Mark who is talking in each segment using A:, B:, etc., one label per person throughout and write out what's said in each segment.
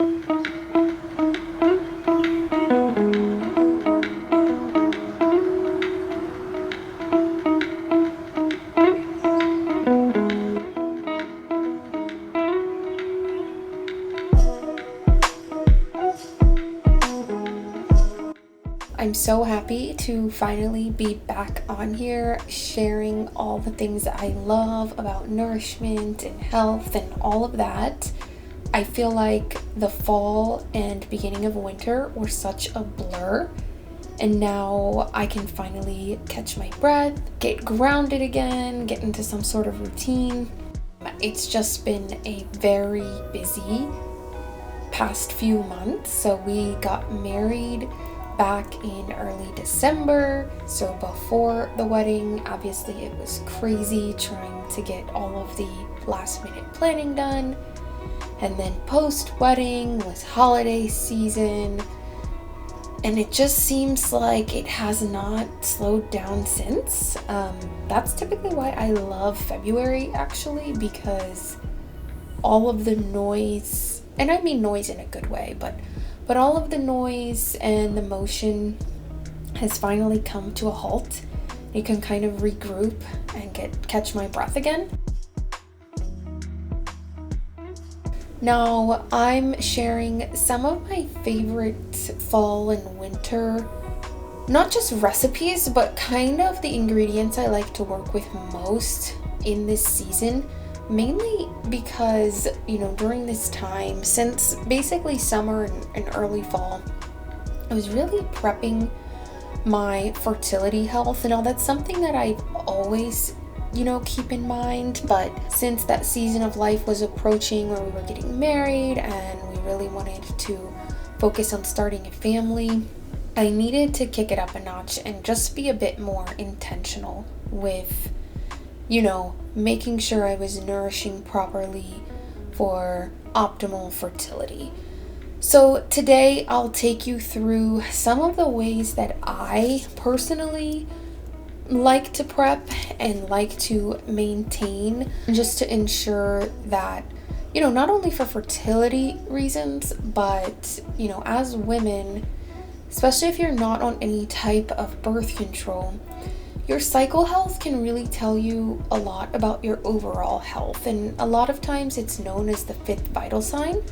A: I'm so happy to finally be back on here sharing all the things that I love about nourishment and health and all of that. I feel like the fall and beginning of winter were such a blur, and now I can finally catch my breath, get grounded again, get into some sort of routine. It's just been a very busy past few months. So we got married back in early December, so before the wedding. Obviously it was crazy trying to get all of the last minute planning done, and then post wedding was holiday season, and it just seems like it has not slowed down since. That's typically why I love February, actually, because all of the noise, and I mean noise in a good way, but all of the noise and the motion has finally come to a halt. You can kind of regroup and catch my breath again. Now I'm sharing some of my favorite fall and winter, not just recipes, but kind of the ingredients I like to work with most in this season. Mainly because, during this time, since basically summer and early fall, I was really prepping my fertility health. And that's something that I've always, keep in mind. But since that season of life was approaching where we were getting married and we really wanted to focus on starting a family, I needed to kick it up a notch and just be a bit more intentional with making sure I was nourishing properly for optimal fertility. So today I'll take you through some of the ways that I personally like to prep and like to maintain, just to ensure that, not only for fertility reasons, but, as women, especially if you're not on any type of birth control, your cycle health can really tell you a lot about your overall health, and a lot of times it's known as the fifth vital sign.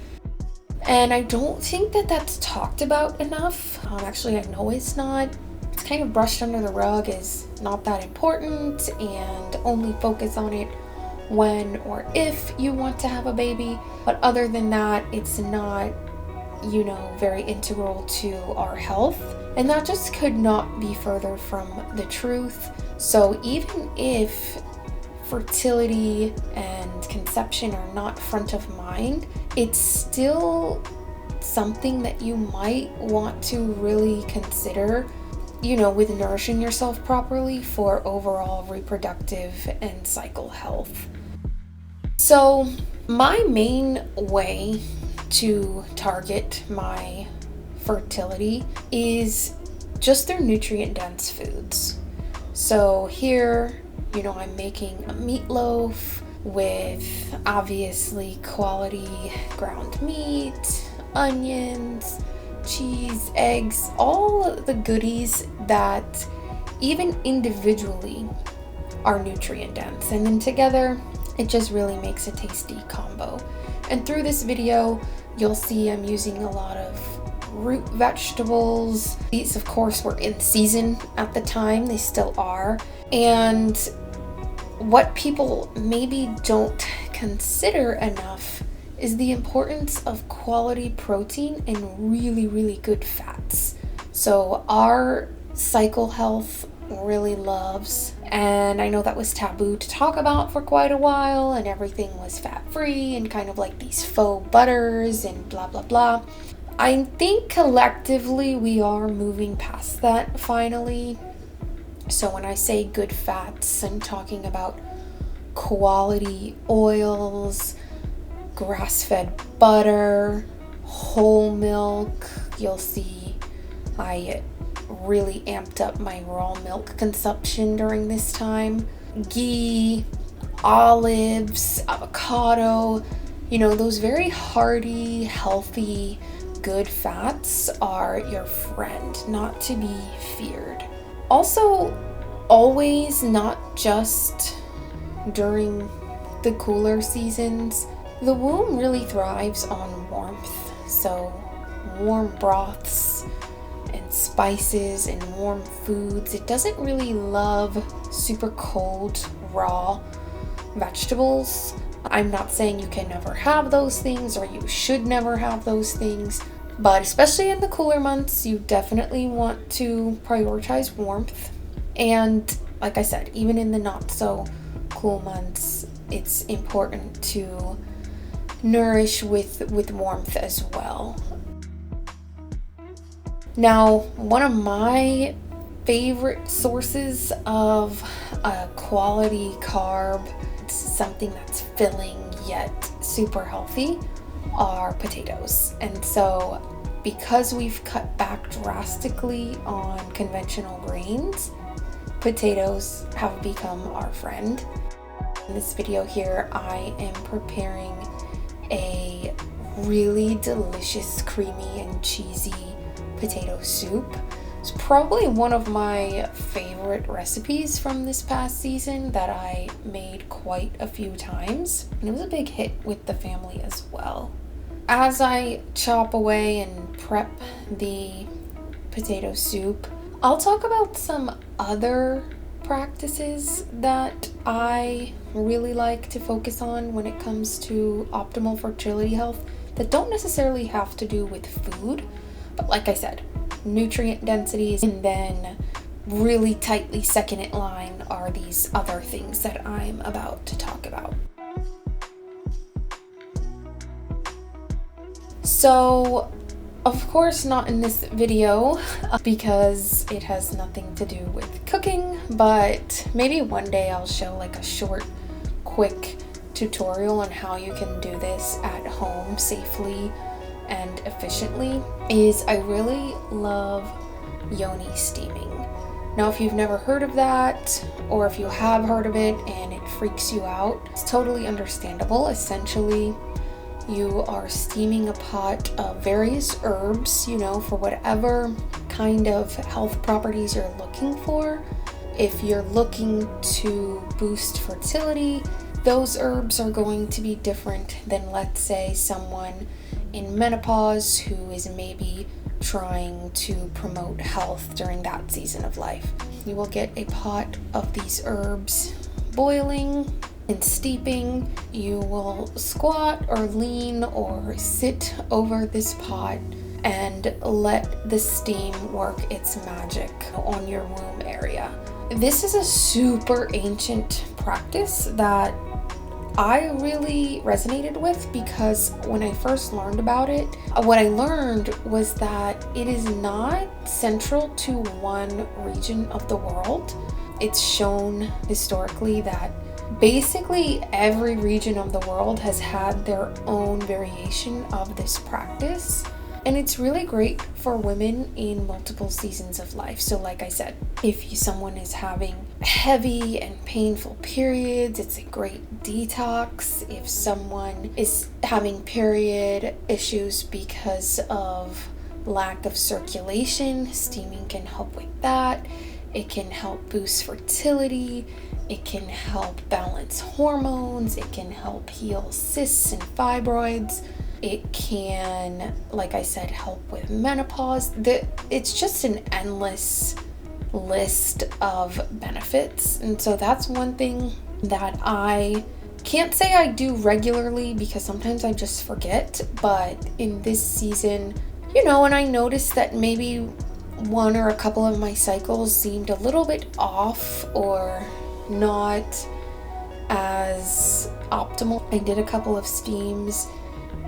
A: And I don't think that that's talked about enough. Actually, I know it's not. It's kind of brushed under the rug as not that important and only focus on it when or if you want to have a baby. But other than that, it's not, very integral to our health. And that just could not be further from the truth. So even if fertility and conception are not front of mind, it's still something that you might want to really consider, with nourishing yourself properly for overall reproductive and cycle health. So my main way to target my fertility is just through nutrient-dense foods. So here, I'm making a meatloaf with obviously quality ground meat, onions, cheese, eggs, all the goodies that even individually are nutrient-dense. And then together, it just really makes a tasty combo. And through this video, you'll see I'm using a lot of root vegetables. These, of course, were in season at the time. They still are. And what people maybe don't consider enough is the importance of quality protein and really, really good fats. So our cycle health really loves, and I know that was taboo to talk about for quite a while, and everything was fat-free and kind of like these faux butters and blah blah blah. I think collectively we are moving past that finally. So when I say good fats, I'm talking about quality oils, grass-fed butter, whole milk. You'll see I really amped up my raw milk consumption during this time. Ghee, olives, avocado, Those very hearty, healthy, good fats are your friend, not to be feared. Also, always, not just during the cooler seasons, the womb really thrives on warmth. So warm broths and spices and warm foods. It doesn't really love super cold, raw vegetables. I'm not saying you can never have those things or you should never have those things, but especially in the cooler months, you definitely want to prioritize warmth. And like I said, even in the not so cool months, it's important to nourish with warmth as well. Now, one of my favorite sources of a quality carb, something that's filling yet super healthy, are potatoes. And so because we've cut back drastically on conventional grains, potatoes have become our friend. In this video here, I am preparing a really delicious, creamy and cheesy potato soup. It's probably one of my favorite recipes from this past season that I made quite a few times, and it was a big hit with the family as well. As I chop away and prep the potato soup, I'll talk about some other practices that I really like to focus on when it comes to optimal fertility health that don't necessarily have to do with food, but like I said, nutrient densities, and then really tightly second in line are these other things that I'm about to talk about. So, of course not in this video because it has nothing to do with cooking, but maybe one day I'll show like a short, quick tutorial on how you can do this at home safely and efficiently. I really love yoni steaming. Now, if you've never heard of that, or if you have heard of it and it freaks you out, it's totally understandable. Essentially, you are steaming a pot of various herbs, for whatever kind of health properties you're looking for. If you're looking to boost fertility, those herbs are going to be different than, let's say, someone in menopause who is maybe trying to promote health during that season of life. You will get a pot of these herbs boiling and steeping. You will squat or lean or sit over this pot and let the steam work its magic on your womb area. This is a super ancient practice that I really resonated with because when I first learned about it, what I learned was that it is not central to one region of the world. It's shown historically that basically every region of the world has had their own variation of this practice. And it's really great for women in multiple seasons of life. So like I said, if someone is having heavy and painful periods, it's a great detox. If someone is having period issues because of lack of circulation, steaming can help with that. It can help boost fertility. It can help balance hormones. It can help heal cysts and fibroids. It can, like I said, help with menopause. It's just an endless list of benefits. And so that's one thing that I can't say I do regularly because sometimes I just forget. But in this season, and I noticed that maybe one or a couple of my cycles seemed a little bit off or not as optimal. I did a couple of steams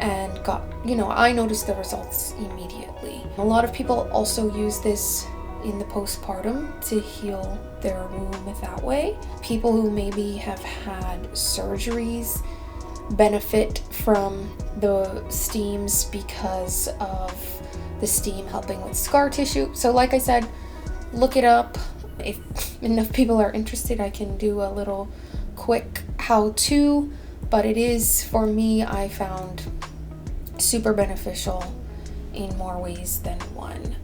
A: and got, I noticed the results immediately. A lot of people also use this in the postpartum to heal their womb that way. People who maybe have had surgeries benefit from the steams because of the steam helping with scar tissue. So like I said, look it up. If enough people are interested, I can do a little quick how-to but it is, for me, I found super beneficial in more ways than one.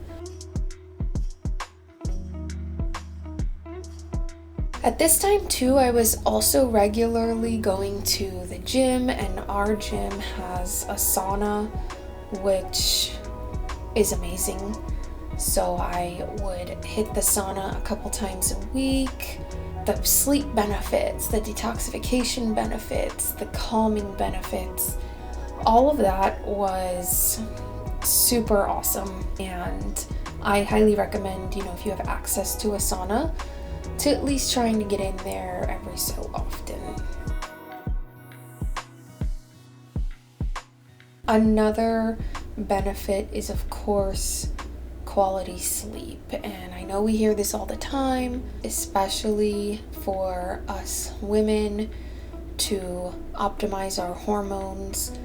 A: At this time too, I was also regularly going to the gym, and our gym has a sauna, which is amazing. So I would hit the sauna a couple times a week. The sleep benefits, the detoxification benefits, the calming benefits, all of that was super awesome. And I highly recommend, if you have access to a sauna, to at least trying to get in there every so often. Another benefit is, of course, quality sleep. And I know we hear this all the time, especially for us women, to optimize our hormones.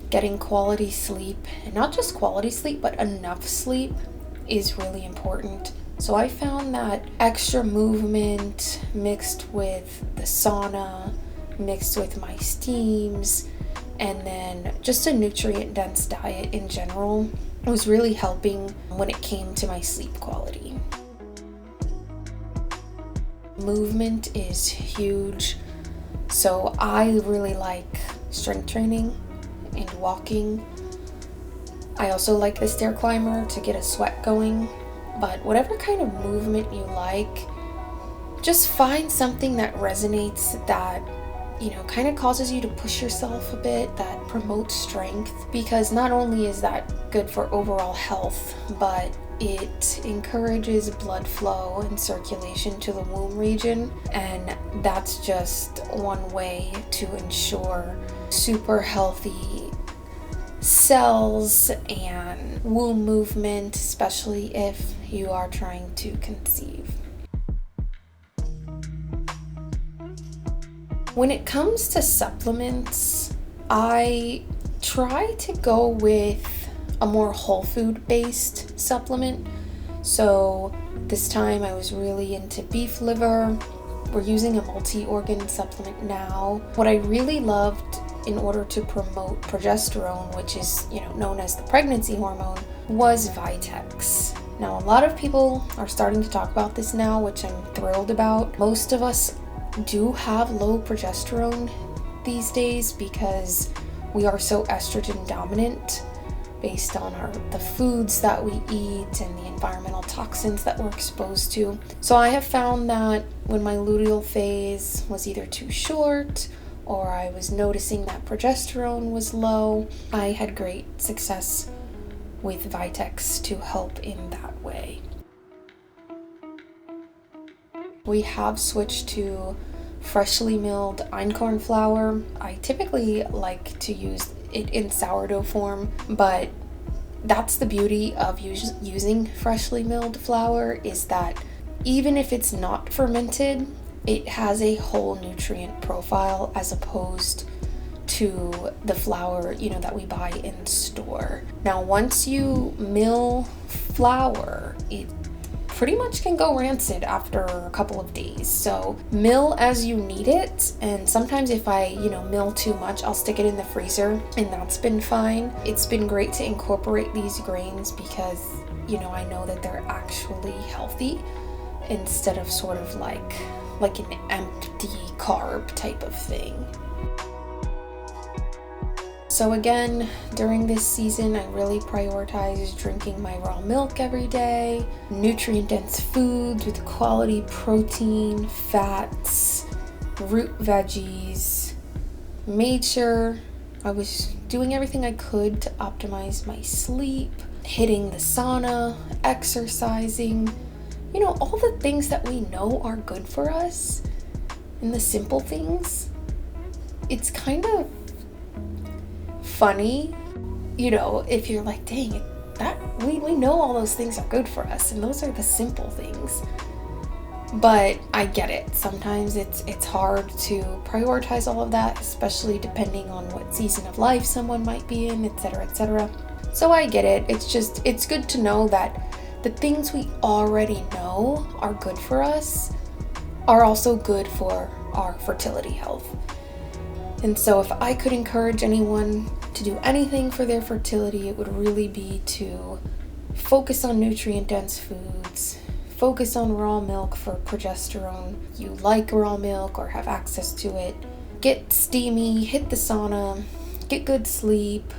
A: Getting quality sleep, and not just quality sleep, but enough sleep, is really important. So I found that extra movement mixed with the sauna, mixed with my steams, and then just a nutrient-dense diet in general was really helping when it came to my sleep quality. Movement is huge. So I really like strength training and walking. I also like the stair climber to get a sweat going. But whatever kind of movement you like, just find something that resonates, that kind of causes you to push yourself a bit, that promotes strength, because not only is that good for overall health, but it encourages blood flow and circulation to the womb region, and that's just one way to ensure super healthy cells and womb movement, especially if you are trying to conceive. When it comes to supplements, I try to go with a more whole food based supplement. So this time I was really into beef liver. We're using a multi-organ supplement now. What I really loved in order to promote progesterone, which is known as the pregnancy hormone, was Vitex. Now a lot of people are starting to talk about this now, which I'm thrilled about. Most of us do have low progesterone these days because we are so estrogen dominant based on the foods that we eat and the environmental toxins that we're exposed to. So I have found that when my luteal phase was either too short or I was noticing that progesterone was low, I had great success with Vitex to help in that way. We have switched to freshly milled einkorn flour. I typically like to use it in sourdough form, but that's the beauty of using freshly milled flour, is that even if it's not fermented, it has a whole nutrient profile as opposed to the flour, that we buy in store. Now, once you mill flour, it pretty much can go rancid after a couple of days. So mill as you need it, and sometimes if I mill too much, I'll stick it in the freezer, and that's been fine. It's been great to incorporate these grains because I know that they're actually healthy instead of sort of like an empty carb type of thing. So again, during this season, I really prioritize drinking my raw milk every day, nutrient-dense foods with quality protein, fats, root veggies. Made sure I was doing everything I could to optimize my sleep, hitting the sauna, exercising, all the things that we know are good for us, and the simple things. It's kind of funny, if you're like, dang it, that we know all those things are good for us, and those are the simple things. But I get it. Sometimes it's hard to prioritize all of that, especially depending on what season of life someone might be in, etc., etc. So I get it. It's good to know that the things we already know are good for us are also good for our fertility health. And so if I could encourage anyone to do anything for their fertility, it would really be to focus on nutrient-dense foods, focus on raw milk for progesterone. You like raw milk or have access to it. Get steamy, hit the sauna, get good sleep,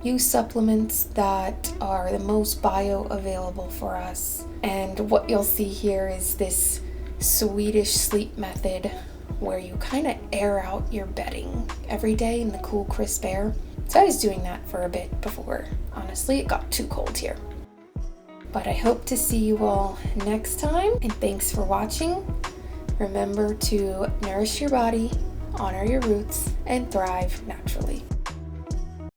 A: use supplements that are the most bioavailable for us. And what you'll see here is this Swedish sleep method where you kind of air out your bedding every day in the cool, crisp air. So I was doing that for a bit before, honestly, it got too cold here. But I hope to see you all next time, and thanks for watching. Remember to nourish your body, honor your roots, and thrive naturally.